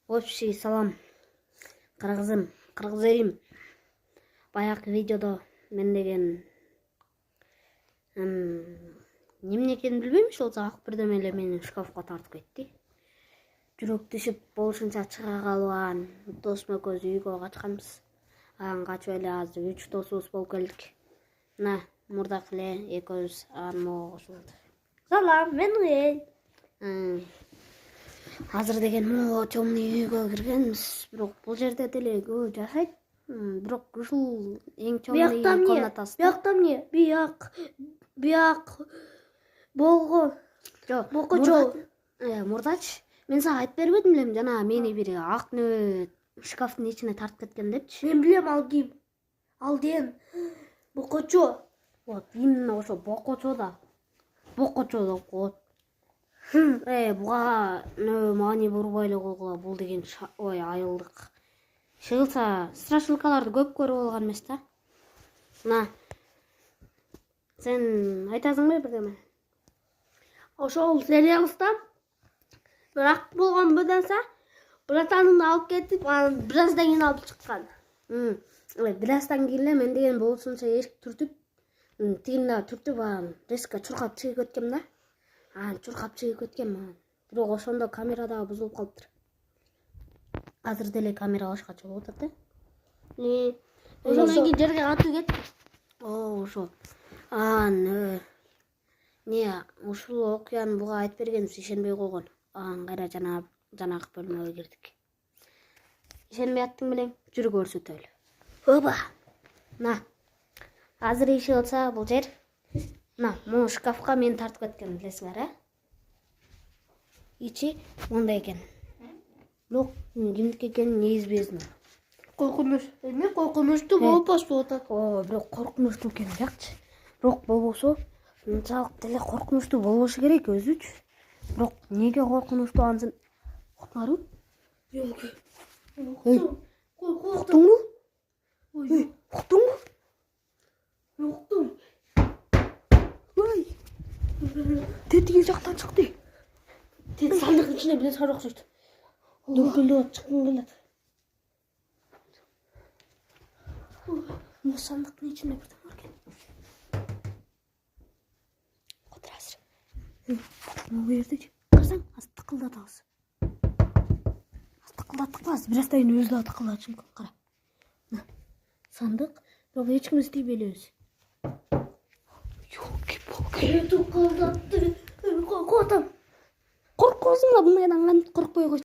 Общий салам. Кыргызым, кыргызерим. Баягы видеодо мен деген эмне экенин билбейм, ошол ак бирдеме эле мени шкафка тартып кетти. Жүрөк түшүп болушунча чыга калбаган досум экөөбүз үйгө качканбыз. Анан качып эле азыр 3 досубуз болуп келдик. Мына мурдак эле экөөбүз анан могу кошулду. Салам, мен Уэй. Азыр деген могу темный үйгө киргенбиз. Бирок бул жерде деле көп жашайт. Бирок ушул эң темный комнатасы. Биякта эмне? Бияк болгон. Жок, Бокочо. Мурдачы. Мен сага айтып бербедим белем, жана мени бир ак нөбөт шкафтын ичине тартып кеткен депчи. Мен билем ал ким. Ал ден Бокочо. Вот, именно ошо Бокочо да деп коет. Буга маани бурбай эле койгула, бул деген ой айылдык. Чыгылса страшилкаларды көп көрүп алган эмес да. Мына. Сен айтасыңбы бирдеме? Ошол сериалда бирак болгон бөдөнсө братанын алып кетип, анан бираздан кийин алып чыккан. Бираздан кийин эле мен деген болушунча эшик түртүп, тигине түртүп анан резко чуркап чыгып кеткем да. Анан чуркап чыгып кеткем. Бирок ошондо камера дагы бузулуп калыптыр. Азыр деле камера башкача болуп атат да. Ошондон кийин жерге катуу кетти. Ошо. Ушул окуяны буга айтып бергенбиз, ишенбей койгон. Анан кайра жанагы бөлмөгө кирдик. Ишенбей аттың белең, жүр көрсөтөлү. Оба. Мына. Азыр иши болса бул жер. Мына, могу шкафка мени тартып кеткен, билесиңер, Ичи мондай экен. Бирок кимдики экенин неизвестно. Коркунуч. Эмне коркунучтуу болбос болуп атат. Бирок коркунучтуу экен жакчы. Бирок болбосо, мынчалык деле коркунучтуу болбошу керек өзүчү. Бирок неге коркунучтуу ансын? Коркмарбы? Жок. Уктуңбу? Уктуңбу? Уктум. Ой. Тетиги жактан чыкты. Тет сандыктын ичинде бир сары окшойт. Дөңкөлдөп чыккың келет. Мына сандыктын ичинде бирдеме бар экен. Отур азыр. Могу жерде карасаң, аз тыкылдатабыз. Аз тыкылдаттык аз бираздан кийин өзү да тыкылдатышы мүмкүн. Кара. Сандык, бирок эч ким издебей элебиз. Тукалдатты. Коркотам. Коркосуң да мындайдан кантип коркпой койсуң?